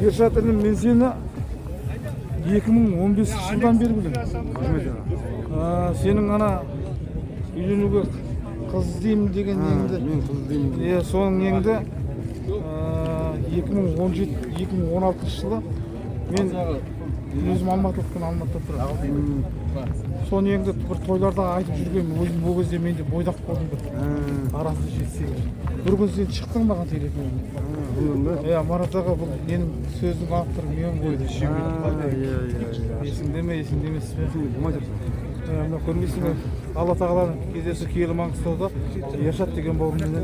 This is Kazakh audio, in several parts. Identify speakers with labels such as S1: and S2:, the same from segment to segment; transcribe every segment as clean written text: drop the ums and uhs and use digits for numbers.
S1: Ершат інім, мен сені 2015 жылдан бері білемін. Сенің ана үйленуге қыз іздеймін деген неңді.
S2: Мен қыз іздеймін.
S1: Соның неңді 2016 жылы мен өзім Алматылықпен Алматыда тұрамын. Соны неңді бір тойларда айтып жүргенмін. Өзім ол кезде менде бойдақ болдым бір. Арасы 7-8. Bir gün sen çıktın mаған telefonda. Marat ağa bu benim sözüm avtorum men koydu. Есіңде ме, есіңде емес пе? Мына көрмейсің бе? Алла тағаланың кездесі киелі Маңғыстауда Ершат деген бауырыммен.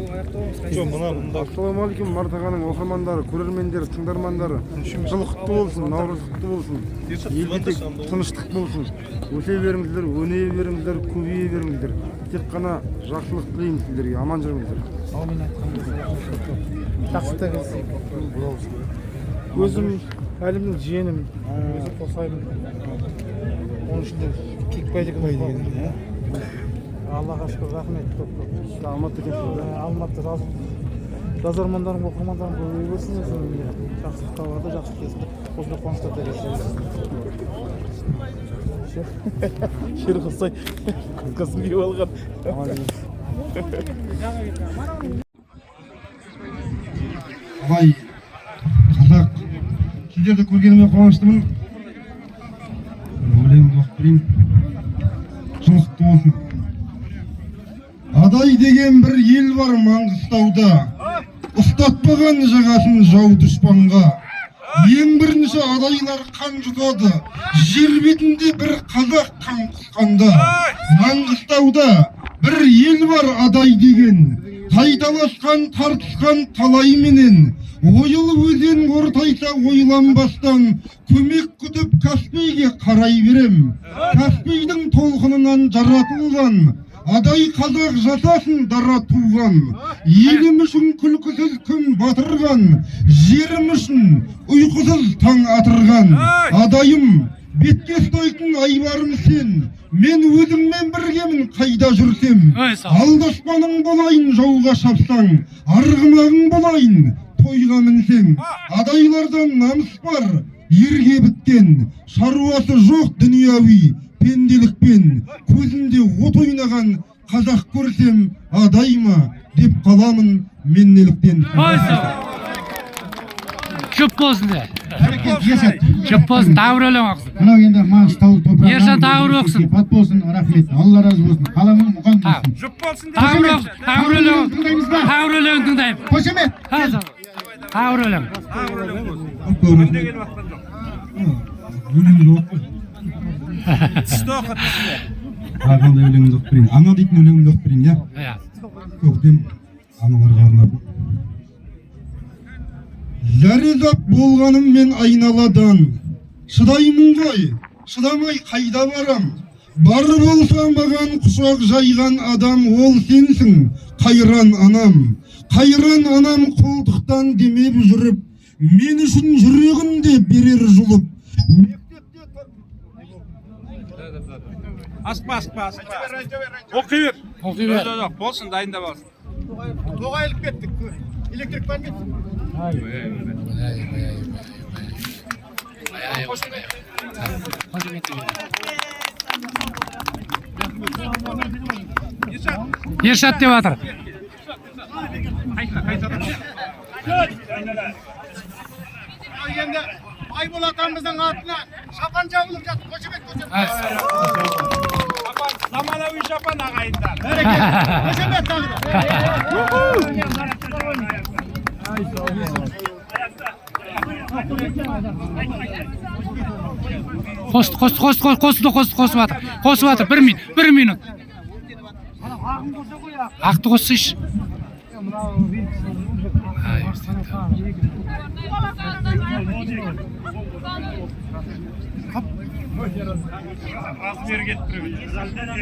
S2: Ассалаумағалейкум Марат ағаның оқырмандары, көрермендері, тыңдармандары. Жыл құтты болсын, наурыз құтты болсын. Елде тек тыныштық болсын. Өсе беріңіздер, өнеге беріңіздер, көбейе беріңіздер. Тек қана жақсылық тілеймін сіздерге, аман жүріңіздер.
S1: Amin айтқаныңыз. Жақсы да келсек. Өзім әлімнің жиенім, өзі қосаймын. Оның ішінде Кекбай деген деген. Аллаға шүкір, рахмет көп.
S2: Алматы екенсіз.
S1: Алматы разы. Жазармандарым, оқырмандарым көбейе берсін. Жақсы табады, жақсы келсін. Осындай қуаныштарда келсеңіз. Шер қылсай, күрткасын киіп алған.
S2: Абай, қазақ, сіздерді көргеніме қуаныштымын. Өлеңді оқып берейін. Жыл құтты болсын. Адай деген бір ел бар Маңғыстауда, ұстатпаған жағасын жау дұшпанға. Ең бірінші адайлар қан жұтады, жер бетінде бір қазақ қан құсқанда. Маңғыстауда бір ел бар адай деген, тайталасқан, тартысқан талайменен. Ойыл өзен ортайса ойланбастан, көмек күтіп Каспийге қарай берем. Каспийдің толқынынан жаратылған, адай қазақ жасасын дара туған. Елім үшін күлкісіз күн батырған, жерім үшін ұйқысыз таң атырған. Адайым, бетке ұстайтын айбарым сен, мен өзіңмен біргемін қайда жүрсем. Алдаспаның болайын жауға шапсаң, арғымағың болайын тойға мінсең. Адайлардан намыс бар, ерге біткен, шаруасы жоқ дүнияви пенделікпен. Көзінде от ойнаған қазақ көрсем, адайма деп қаламын мен неліктен.
S3: Көп болсын де. Көп болсын, тағы бір өлең оқысын.
S4: Мынау енді Маңғыстау топырағынан
S3: Ершат тағы бір оқысын.
S4: Пат болсын, рахмет. Алла разы болсын. Қаламың мұқан болсын.
S3: Жұп болсын. Тағы бір оқысын. Тағы бір өлең тыңдаймын.
S4: Қошемет.
S3: Тағы бір өлең.
S2: Өлеңді оқып.
S5: Түсті оқып түсті.
S2: Қандай өлеңді оқып берейін. Ана дейтін өлеңді оқып берейін, я? Көктем аналарға арнап. Ләризап болғаным мен айналадан, шыдаймын ғой, шыдамай қайда барам. Бар болса маған құшақ жайған адам, ол сенсің, қайран анам. Қайран анам қолтықтан демеп жүріп, мен үшін жүрегімде берер жұлып.
S5: Аспа. Оқи бер. Болсын, дайында болсын.
S2: Тоғайлық кеттік, электрик бар ма?
S3: Ершат деп атыр.
S2: Енді Айбол атамыздың атына шапан жабылып жатыр, қошемет.
S5: Заманауи шапан ағайындар.
S2: Қошемет тағы
S3: Қосып атыр. Bir minut. Ақты қоссайшы.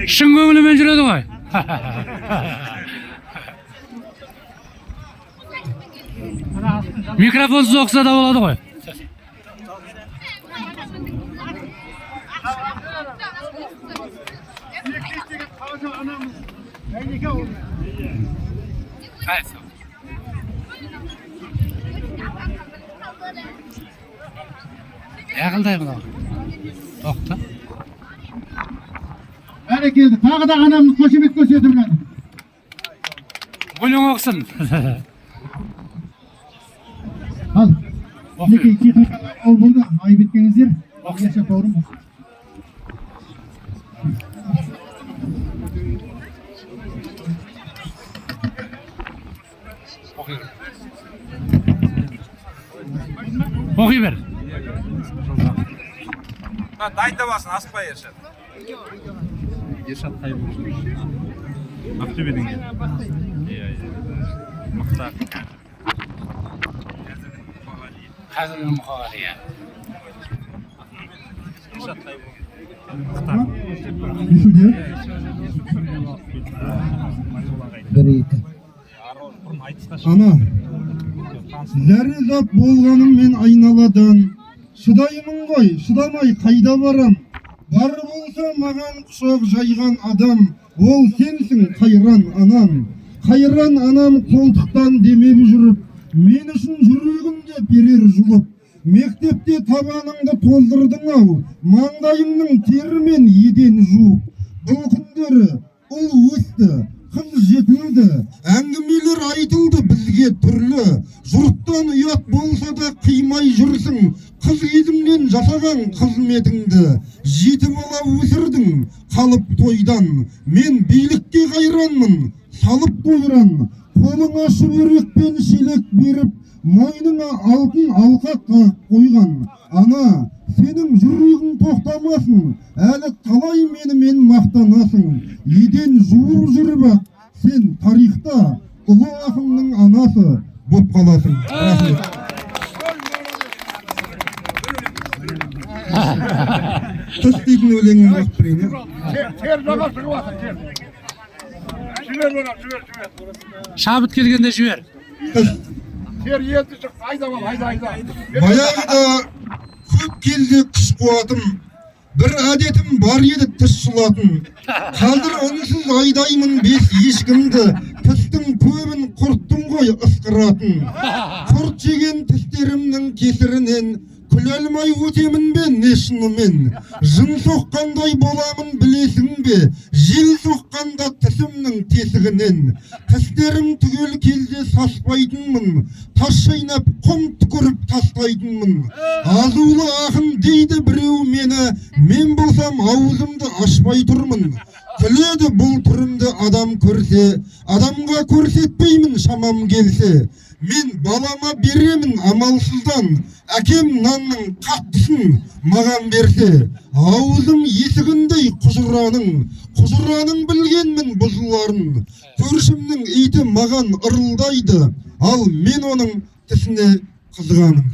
S3: Шын көңілімен жүреді ғой. Микрофонсыз оқса да болады ғой. Ағылдай мынау. Тоқта.
S4: Бәрекелді. Тағы да анамыз қошемет көрсетіп.
S3: Өлең оқысын.
S4: Ал. Мінекей техникалар ол болды. Ай біткеніздер. Яша тоғырым.
S3: Оқи бер.
S5: Дайында басын, асықпай Ершат. Ершат Тайбуров. Ақтөбеден келді. Мақтар.
S3: Қазіргі мұқағалия.
S5: Ершат Тайбуров.
S2: Ана, ләрізап болғаным мен айналадан, шыдаймын ғой, шыдамай қайда барам? Бар болса маған құшақ жайған адам, ол сенсің қайран анам. Қайран анам қолтықтан демеп жүріп, мен үшін жүрегімде берер жұлып. Мектепте табаныңды толдырдың ау, маңдайыңның терімен еден жуып. Бұл күндері ұл өсті, қыз жетілді, әңгімелер айтылды бізге түрлі. Жұрттан ұят болса да қимай жүрсің, қыз кезіңнен жасаған қызметіңді. Жеті бала өсірдің, қалып тойдан. Мен билікке қайранмын, салып қойран. Қолыңа шүберекпен шелек беріп, мойныңа алтын алқа тағып қойған. Ана, сенің жүрегің тоқтамасын, әлі талай менімен мақтанасың. Еден жуып жүріп ақ, сен тарихта ұлы ақынның анасы боп қаласың. Рахмет. Түс дейтін өлеңін оқып берейін.
S3: Шабыт келгенде жібер.
S2: Баяғыда көп келді күш қуатым, бір әдетім бар еді тіс жұлатын. Қазір үнсіз айдаймын бес ешкімді, тістің көбін құрттым ғой ысқыратын. Құрт жеген тістерімнің кесірінен күле алмай өтемін бе не шынымен? Жын соққандай боламын білесің бе? Жел соққанда тісімнің тесігінен. Тістерім түгел келде саспайтынмын, тас шайнап құм түкіріп тастайтынмын. Азулы ақын дейді біреу мені, мен болсам аузымды ашпай тұрмын. Күледі бұл түрімді адам көрсе, адамға көрсетпеймін шамам келсе. Мен балама беремін амалсыздан, әкем нанның қаттысын маған берсе. Аузым есігіндей құжыраның білгенмін бұзыларын. Көршімнің иті маған ырылдайды, ал мен оның тісіне қызғаным.